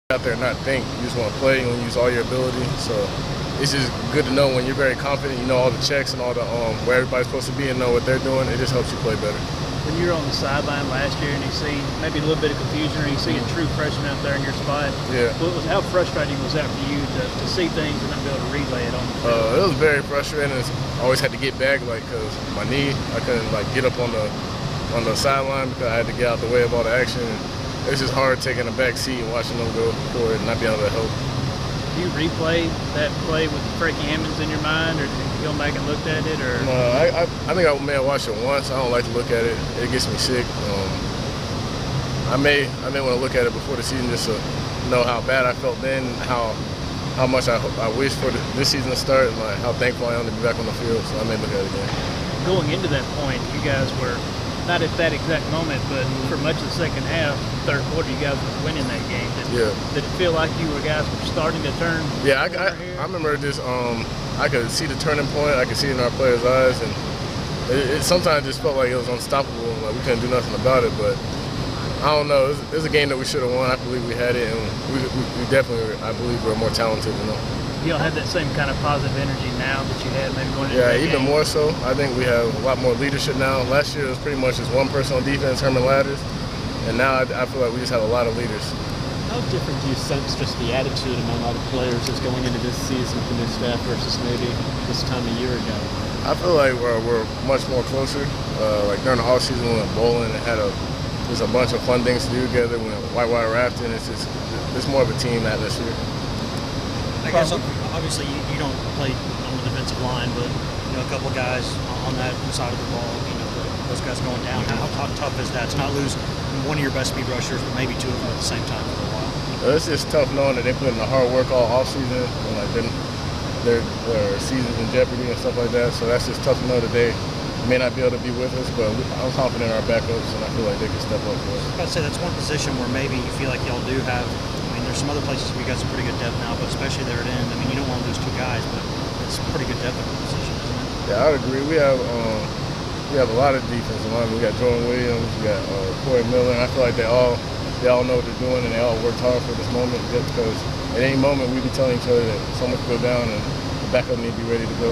out there and not think. You just want to play and use all your ability. So it's just good to know when you're very confident, you know all the checks and all the where everybody's supposed to be and know what they're doing. It just helps you play better. When you were on the sideline last year and you see maybe a little bit of confusion, or you see a true freshman out there in your spot, how frustrating was that for you to see things and not be able to relay it on the field? It was very frustrating. I always had to get back, because my knee, I couldn't get up on the sideline because I had to get out the way of all the action. It's just hard taking a back seat and watching them go forward and not be able to help. Do you replay that play with Frankie Hammonds in your mind, or did you go back and looked at it? Or no, I think I may have watched it once. I don't like to look at it. It gets me sick. I may want to look at it before the season just to know how bad I felt then, how much I wish for this season to start, and how thankful I am to be back on the field. So I may look at it again. Going into that point, you guys were not at that exact moment, but for much of the second half, third quarter, you guys were winning that game. Did it feel like you guys were starting to turn? Yeah, I remember just I could see the turning point. I could see it in our players' eyes, and it sometimes just felt like it was unstoppable. We couldn't do nothing about it. But I don't know. It was a game that we should have won. I believe we had it, and we definitely, I believe, we're more talented. You don't have that same kind of positive energy now that you had maybe going into that game? Even more so. I think we have a lot more leadership now. Last year it was pretty much just one person on defense, Herman Ladders, and now I feel like we just have a lot of leaders. How different do you sense just the attitude among all the players is going into this season with the new staff versus maybe this time a year ago? I feel like we're much more closer. During the offseason, we went bowling and there's a bunch of fun things to do together. We went whitewater rafting. It's more of a team atmosphere. I guess obviously you don't play on the defensive line, but a couple guys on that side of the ball, those guys going down. How tough is that to not lose one of your best speed rushers, but maybe two of them at the same time for a while? It's just tough knowing that they put in the hard work all offseason, and their season's in jeopardy and stuff like that. So that's just tough to know that they may not be able to be with us, but I'm confident in our backups, and I feel like they can step up for us. I'd say that's one position where maybe you feel like y'all do have. There's some other places where you got some pretty good depth now, but especially there at end. You don't want to lose two guys, but it's pretty good depth at the position, isn't it? Yeah, I would agree. We have a lot of defensive linemen. We got Jordan Williams, we got Corey Miller, and I feel like they all know what they're doing, and they all worked hard for this moment, just because at any moment we be telling each other that someone could go down and the backup need to be ready to go.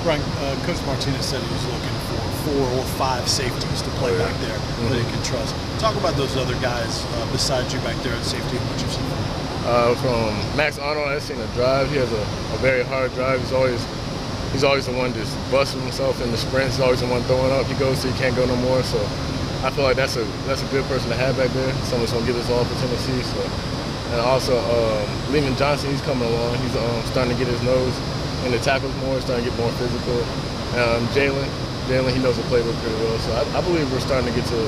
Brian, Coach Martinez said he was looking for 4 or 5 safeties to play back there that he can trust. Talk about those other guys besides you back there at safety and what you've seen from them. From Max Arnold, I've seen a drive. He has a very hard drive. He's always the one just busting himself in the sprints. He's always the one throwing up. He goes till he can't go no more. So I feel like that's a good person to have back there. Someone's gonna give us all for Tennessee. So, and also Lehman Johnson, he's coming along. He's starting to get his nose in the tackles more. He's starting to get more physical. Jalen, he knows the playbook pretty well. So I believe we're starting to get to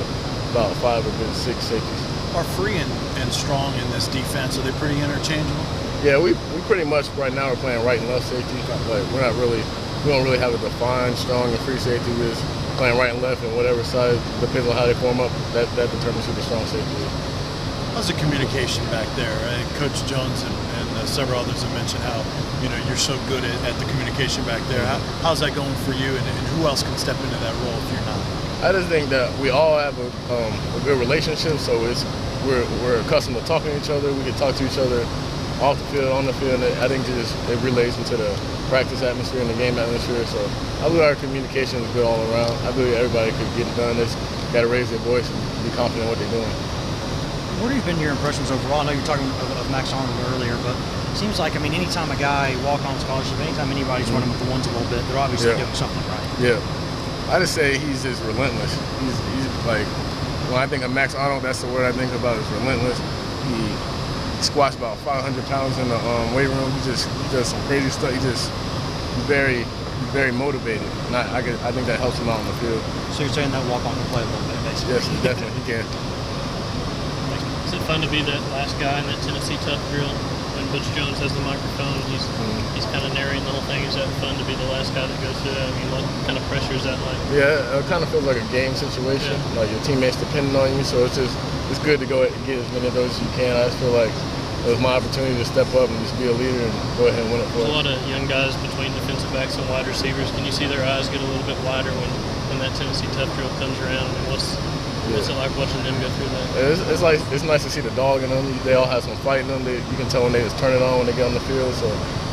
about 5 or 6 safeties. Are Free and Strong in this defense, are they pretty interchangeable? Yeah, we pretty much right now we're playing right and left safety. We don't really have a defined Strong and Free safety. We're just playing right and left, and whatever side, depends on how they form up, that determines who the strong safety is. How's the communication back there? Coach Jones and several others have mentioned how you're so good at the communication back there. How's that going for you, and who else can step into that role if you're not? I just think that we all have a good relationship, so we're accustomed to talking to each other. We can talk to each other off the field, on the field, and I think it relates into the practice atmosphere and the game atmosphere. So I believe our communication is good all around. I believe everybody could get it done. They just got to raise their voice and be confident in what they're doing. What have been your impressions overall? I know you're talking of Max Arnold earlier, but it seemes like, anytime a guy walk on scholarship, anytime anybody's running with the ones a little bit, they're obviously doing something right. Yeah. I just say he's just relentless. He's like, when I think of Max Arnold, that's the word I think about is relentless. He squats about 500 pounds in the weight room. He does some crazy stuff. He's very motivated. And I think that helps him out on the field. So you're saying that walk on can play a little bit, basically? Yes, definitely, he can. Is it fun to be that last guy in that Tennessee Tough Drill when Butch Jones has the microphone? He's kind of narrating the whole thing. Is that fun to be the last guy that goes through that? What kind of pressure is that like? Yeah, it kind of feels like a game situation. Yeah. Like your teammates depending on you, so it's good to go and get as many of those as you can. I just feel like it was my opportunity to step up and just be a leader and go ahead and win it for us. There's a lot of young guys between defensive backs and wide receivers. Can you see their eyes get a little bit wider when that Tennessee Tough Drill comes around? What's it like watching them go through that? It's nice to see the dog in them. They all have some fight in them. You can tell when they just turn it on when they get on the field. So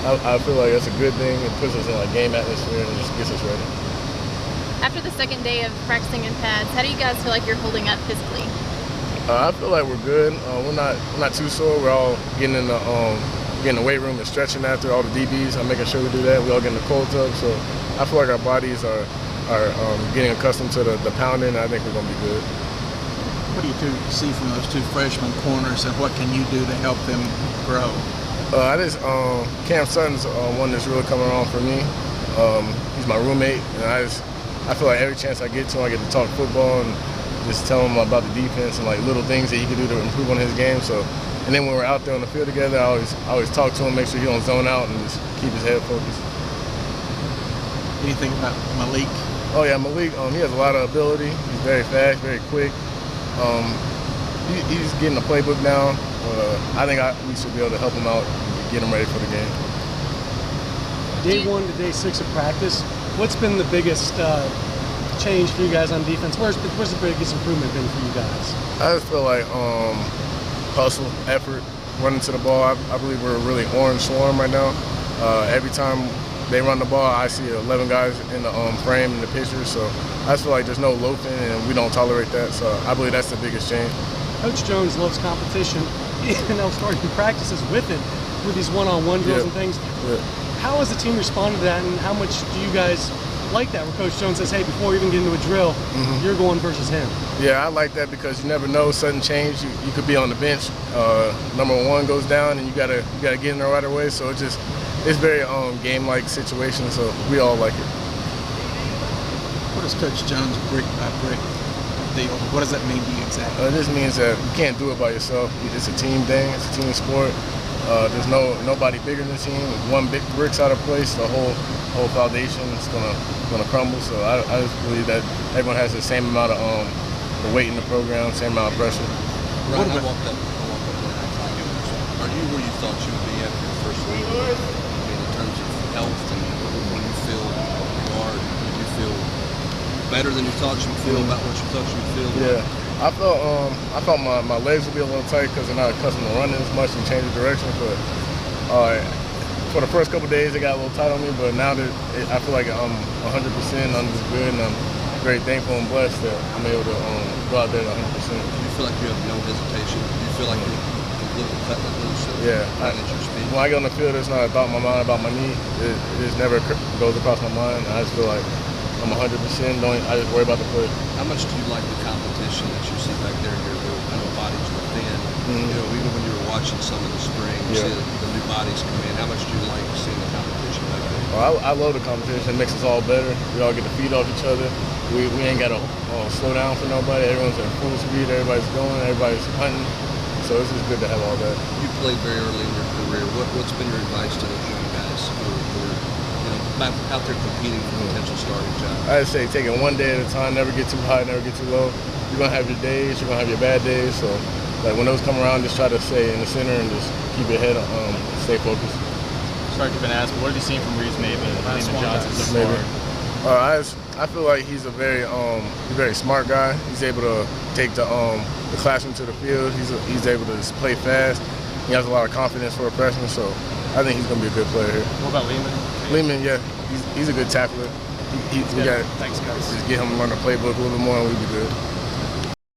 I feel like that's a good thing. It puts us in a game atmosphere and just gets us ready. After the second day of practicing in pads, how do you guys feel like you're holding up physically? I feel like we're good. We're not too sore. We're all getting in the weight room and stretching after all the DBs. I'm making sure we do that. We all get in the cold tub. So I feel like our bodies are getting accustomed to the pounding, and I think we're going to be good. What do you see from those two freshman corners, and what can you do to help them grow? Cam Sutton's one that's really coming on for me. He's my roommate, and I feel like every chance I get to him, I get to talk football and just tell him about the defense and like little things that he can do to improve on his game. So, and then when we're out there on the field together, I always talk to him, make sure he don't zone out, and just keep his head focused. Anything about Malik? Oh yeah, Malik. He has a lot of ability. He's very fast, very quick. He's getting the playbook now. I think we should be able to help him out and get him ready for the game. Day 1 to day 6 of practice, what's been the biggest change for you guys on defense? Where's the biggest improvement been for you guys? I just feel like hustle, effort, running to the ball. I believe we're a really orange swarm right now. Every time they run the ball, I see 11 guys in the frame in the picture. So I just feel like there's no loafing, and we don't tolerate that. So I believe that's the biggest change. Coach Jones loves competition, starting practices with it, with these one-on-one drills and things. Yeah. How has the team responded to that, and how much do you guys like that, where Coach Jones says, hey, before we even get into a drill, you're going versus him? Yeah, I like that because you never know, sudden change. You could be on the bench, number 1 goes down, and you gotta get in there right away. So it's very game-like situation. So we all like it. What does Coach Jones brick by brick deal? What does that mean to you exactly? It just means that you can't do it by yourself. It's a team thing. It's a team sport. There's nobody bigger than the team. If one big brick's out of place, the whole foundation is gonna crumble. So I just believe that everyone has the same amount of the weight in the program, same amount of pressure. Ryan, I walked up there. Are you where you thought you would be after your first week? In terms of health and when you feel guard, did you feel better than you thought you would feel about what you thought you would feel? Yeah. I felt my legs would be a little tight because they're not accustomed to running as much and changing direction. But for the first couple of days, it got a little tight on me. But now that I feel like I'm 100%, I'm just good, and I'm very thankful and blessed that I'm able to go out there at 100%. Do you feel like you have no hesitation? Do you feel like you're completely cut loose? Yeah. When I get on the field, there's not a thought in my mind about my knee. It just never goes across my mind. I just feel like I'm 100%. I just worry about the play. How much do you like the competition that you see back there in your group? I know bodies were thin. You know, even when you were watching some in the spring, you see the new bodies come in. How much do you like seeing the competition back there? Well, I love the competition. It makes us all better. We all get to feed off each other. We ain't got to slow down for nobody. Everyone's at full speed. Everybody's going. Everybody's hunting. So it's just good to have all that. You played very early in your career. What's been your advice to those young guys who are out there competing for potential starting jobs? I say take it one day at a time. Never get too high, never get too low. You're gonna have your days. You're gonna have your bad days. So, like when those come around, just try to stay in the center and just keep your head stay focused. Sorry to have been asked, but what have you seen from Reese Maven and Lehman Johnson so far? I feel like he's a very smart guy. He's able to take the classroom to the field. He's able to just play fast. He has a lot of confidence for a freshman, so I think he's gonna be a good player here. What about Lehman? Lehman, yeah, he's a good tackler. We got Thanks, guys. Just get him to learn the playbook a little bit more, and we'll be good.